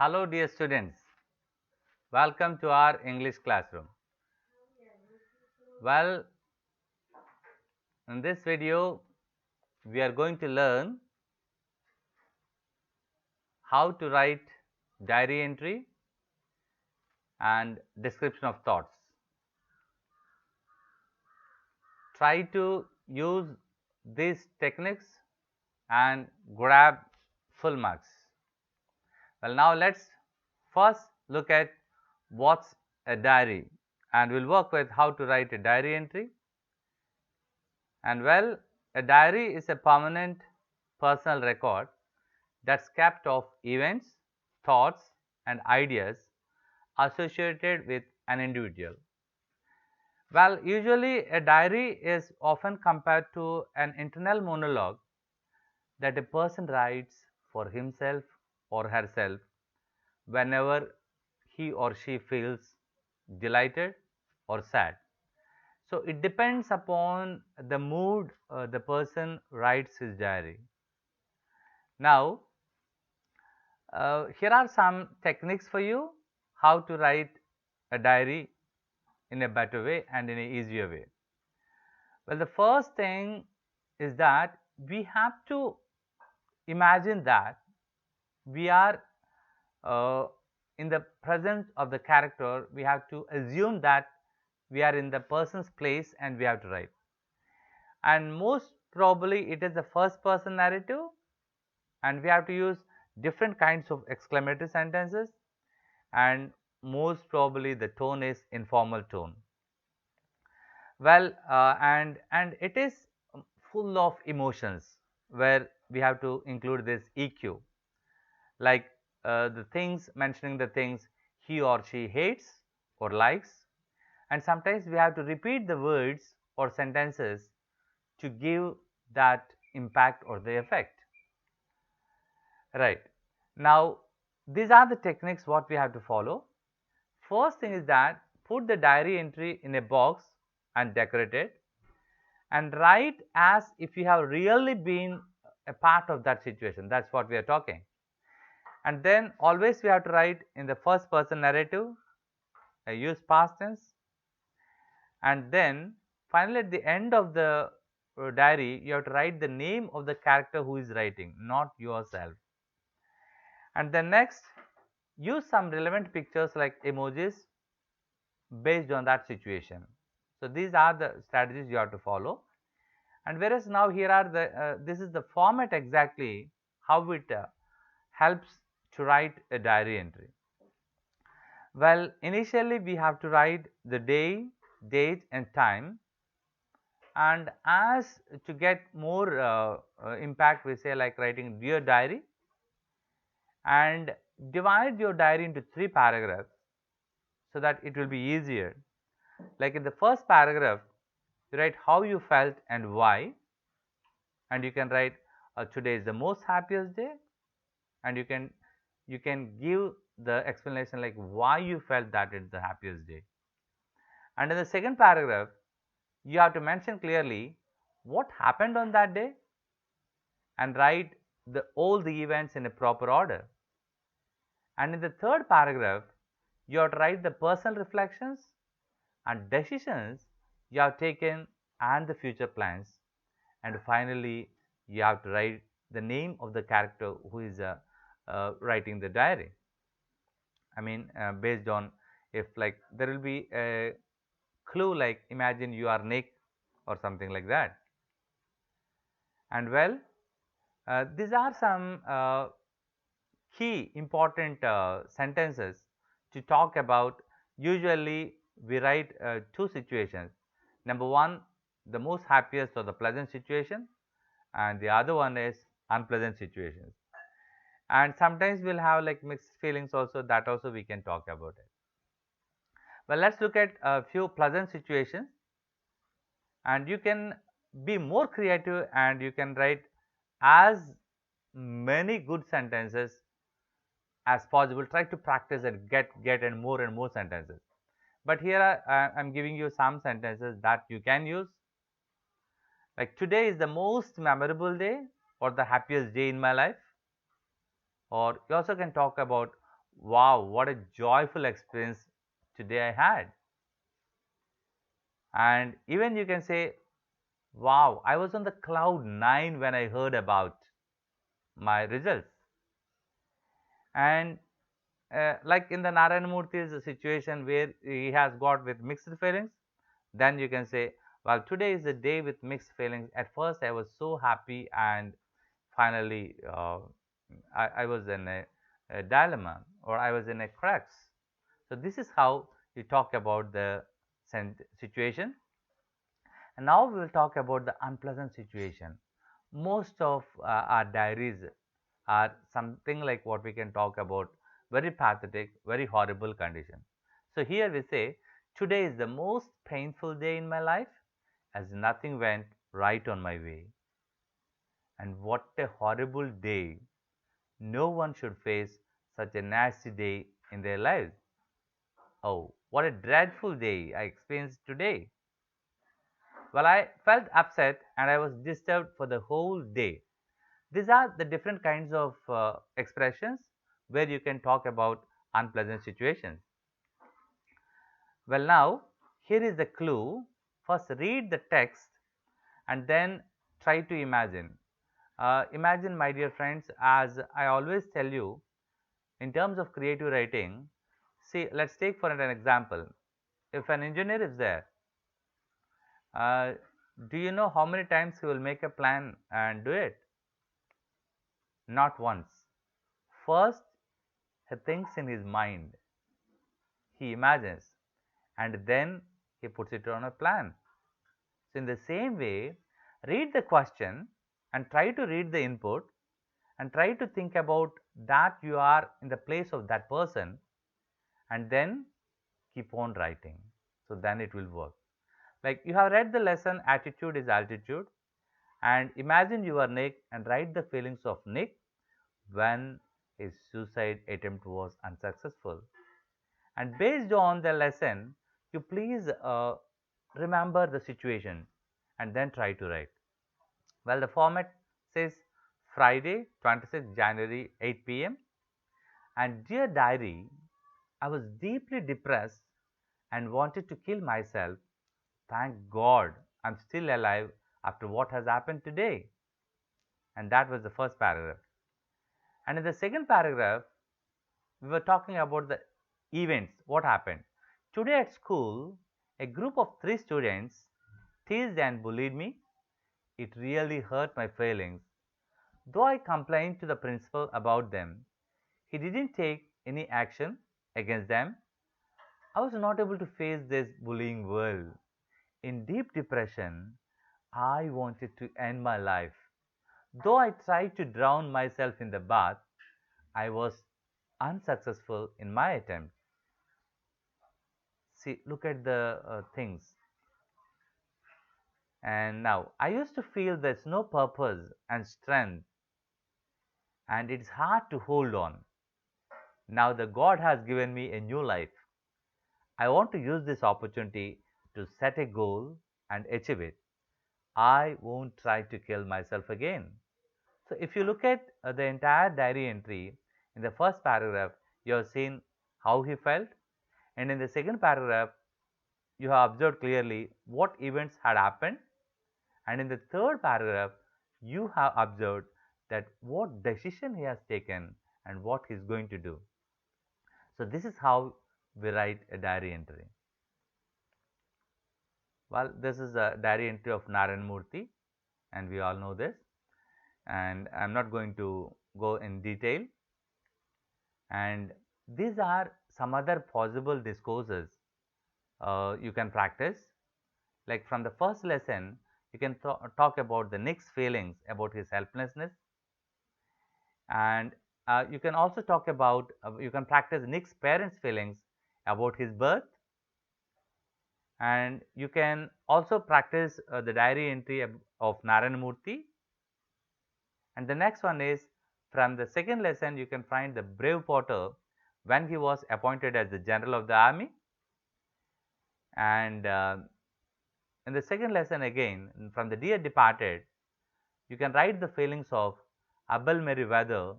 Hello dear students, welcome to our English classroom. Well, in this video we are going to learn how to write diary entry and description of thoughts. Try to use these techniques and grab full marks. Well, now let's first look at what's a diary, and we'll work with how to write a diary entry. And well, a diary is a permanent personal record that's kept of events, thoughts, and ideas associated with an individual. Well, usually a diary is often compared to an internal monologue that a person writes for himself or herself whenever he or she feels delighted or sad. So it depends upon the mood the person writes his diary. Now, here are some techniques for you how to write a diary in a better way and in an easier way. Well, the first thing is that we have to imagine that we are in the presence of the character. We have to assume that we are in the person's place and we have to write. And most probably it is the first person narrative, and we have to use different kinds of exclamatory sentences, and most probably the tone is informal tone. Well, and it is full of emotions where we have to include this EQ, like the things mentioning the things he or she hates or likes, and sometimes we have to repeat the words or sentences to give that impact or the effect. Right. Now, these are the techniques what we have to follow. First thing is that put the diary entry in a box and decorate it, and write as if you have really been a part of that situation. That's what we are talking. And then always we have to write in the first person narrative, use past tense, and then finally at the end of the diary you have to write the name of the character who is writing, not yourself. And then next, use some relevant pictures like emojis based on that situation. So these are the strategies you have to follow. And whereas now here are the this is the format exactly how it helps to write a diary entry. Well, initially we have to write the day, date, and time, and as to get more impact, we say like writing dear diary, and divide your diary into 3 paragraphs so that it will be easier. Like in the first paragraph, you write how you felt and why, and you can write today is the most happiest day, and you can give the explanation like why you felt that it's the happiest day. And in the second paragraph, you have to mention clearly what happened on that day and write all the events in a proper order. And in the third paragraph, you have to write the personal reflections and decisions you have taken and the future plans. And finally, you have to write the name of the character who is writing the diary. I mean, based on if like there will be a clue like imagine you are Nick or something like that. And well, these are some key important sentences to talk about. Usually we write 2 situations. Number 1, the most happiest or the pleasant situation, and the other one is unpleasant situations. And sometimes we'll have like mixed feelings also, that also we can talk about it. Well, let's look at a few pleasant situations, and you can be more creative and you can write as many good sentences as possible. Try to practice and get and more sentences. But here I'm giving you some sentences that you can use, like today is the most memorable day or the happiest day in my life. Or you also can talk about wow, what a joyful experience today I had. And even you can say, wow, I was on the cloud nine when I heard about my results. And like in the Narayanamurthi's situation where he has got with mixed feelings, then you can say, well, today is a day with mixed feelings. At first, I was so happy, and finally, I was in a dilemma, or I was in a crux. So, this is how you talk about the situation. And now we will talk about the unpleasant situation. Most of our diaries are something like what we can talk about very pathetic, very horrible condition. So here we say, today is the most painful day in my life as nothing went right on my way. And what a horrible day. No one should face such a nasty day in their lives. Oh, what a dreadful day I experienced today. Well, I felt upset and I was disturbed for the whole day. These are the different kinds of expressions where you can talk about unpleasant situations. Well, now here is the clue. First, read the text and then try to imagine. Imagine, my dear friends, as I always tell you, in terms of creative writing, see, let's take for an example. If an engineer is there, uh, do you know how many times he will make a plan and do it? Not once. First, he thinks in his mind, he imagines, and then he puts it on a plan. So, in the same way, read the question and try to read the input and try to think about that you are in the place of that person, and then keep on writing. So, then it will work. Like you have read the lesson, attitude is altitude, and imagine you are Nick and write the feelings of Nick when his suicide attempt was unsuccessful. And based on the lesson, you please remember the situation and then try to write. Well, the format says Friday, 26th January, 8 p.m. And dear diary, I was deeply depressed and wanted to kill myself. Thank God I'm still alive after what has happened today. And that was the first paragraph. And in the second paragraph, we were talking about the events, what happened. Today at school, a group of three students teased and bullied me. It really hurt my feelings. Though I complained to the principal about them, he didn't take any action against them. I was not able to face this bullying world. In deep depression, I wanted to end my life. Though I tried to drown myself in the bath, I was unsuccessful in my attempt. See, look at the things. And now I used to feel there's no purpose and strength, and it's hard to hold on. Now the God has given me a new life. I want to use this opportunity to set a goal and achieve it. I won't try to kill myself again. So if you look at the entire diary entry, in the first paragraph, you have seen how he felt, and in the second paragraph, you have observed clearly what events had happened, and in the third paragraph, you have observed that what decision he has taken and what he is going to do. So this is how we write a diary entry. Well, this is a diary entry of Narayanamurthy, and we all know this, and I am not going to go in detail. And these are some other possible discourses you can practice. Like from the first lesson, you can talk about the Nick's feelings about his helplessness, and you can also talk about you can practice Nick's parents' feelings about his birth, and you can also practice the diary entry of Narayanamurthy. And the next one is from the second lesson, you can find the brave Potter when he was appointed as the general of the army. And in the second lesson again, from the dear departed, you can write the feelings of Abel Meriwether,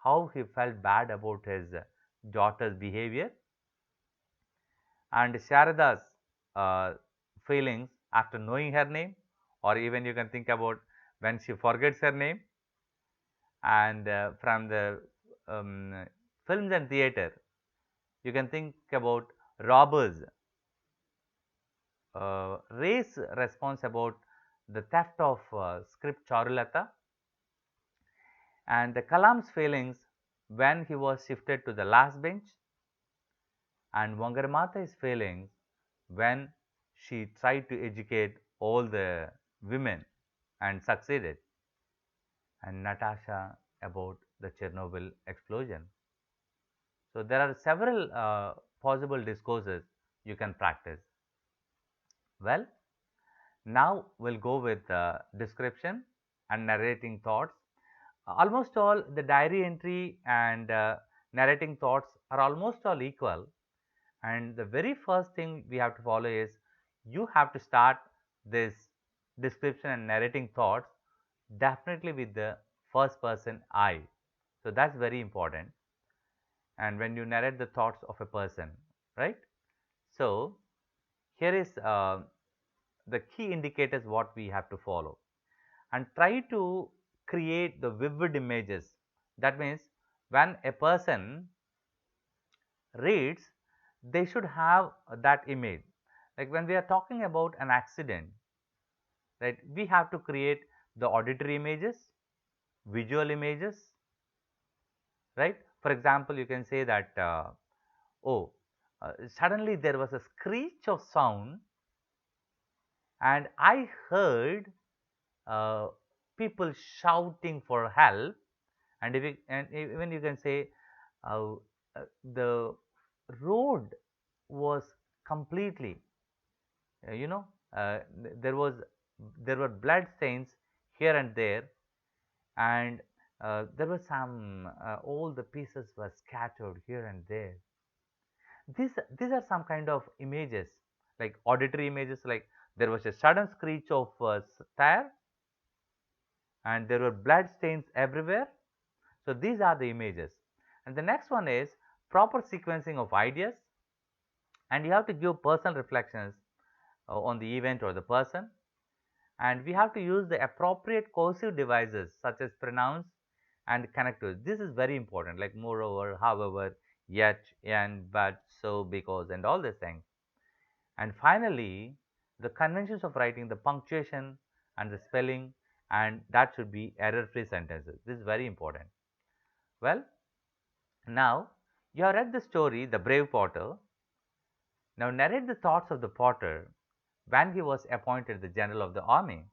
how he felt bad about his daughter's behavior, and Sharada's uh, feelings after knowing her name, or even you can think about when she forgets her name. And from the films and theater, you can think about robbers, Ray's response about the theft of script Charulata, and the Kalam's feelings when he was shifted to the last bench, and Wangaramata's feelings when she tried to educate all the women and succeeded, and Natasha about the Chernobyl explosion. So, there are several possible discourses you can practice. Well, now we'll go with description and narrating thoughts. Almost all the diary entry and narrating thoughts are almost all equal. And the very first thing we have to follow is you have to start this description and narrating thoughts definitely with the first person I. So that's very important. And when you narrate the thoughts of a person, right? So here is the key indicators what we have to follow, and try to create the vivid images. That means when a person reads, they should have that image. Like when we are talking about an accident, right, we have to create the auditory images, visual images, right. For example, you can say that oh, suddenly there was a screech of sound and I heard uh, people shouting for help. And if you, and even you can say uh, the road was completely, you know, there was, there were blood stains here and there, and there were some all the pieces were scattered here and there. These are some kind of images, like auditory images, like there was a sudden screech of tire and there were blood stains everywhere. So these are the images. And the next one is proper sequencing of ideas, and you have to give personal reflections on the event or the person, and we have to use the appropriate cursive devices such as pronouns and connectors. This is very important, like moreover, however, yet, and, but, so, because, and all these things. And finally, the conventions of writing, the punctuation and the spelling, and that should be error free sentences. This is very important. Well, now you have read the story The Brave Potter. Now narrate the thoughts of the potter when he was appointed the general of the army.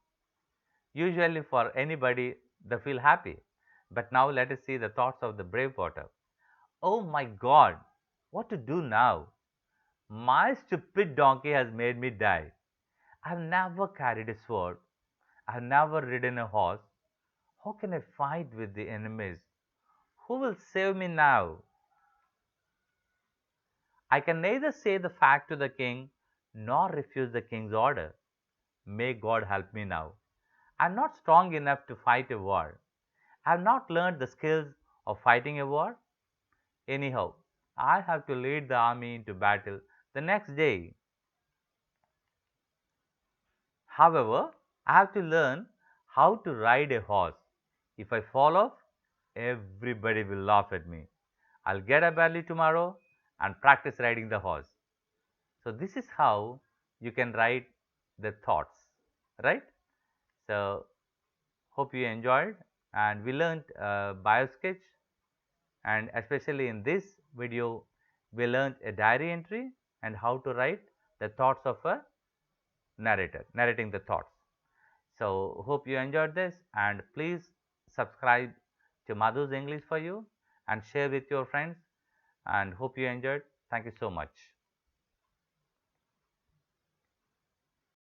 Usually for anybody they feel happy. But now let us see the thoughts of the brave potter. Oh my God, what to do now? My stupid donkey has made me die. I have never carried a sword. I have never ridden a horse. How can I fight with the enemies? Who will save me now? I can neither say the fact to the king nor refuse the king's order. May God help me now. I am not strong enough to fight a war. I have not learned the skills of fighting a war. Anyhow, I have to lead the army into battle the next day. However, I have to learn how to ride a horse. If I fall off, everybody will laugh at me. I'll get up early tomorrow and practice riding the horse. So, this is how you can write the thoughts, right? So, hope you enjoyed, and we learned biosketch, and especially in this video we learned a diary entry and how to write the thoughts of a narrator, narrating the thoughts. So, hope you enjoyed this, and please subscribe to Madhu's English for you and share with your friends, and hope you enjoyed. Thank you so much.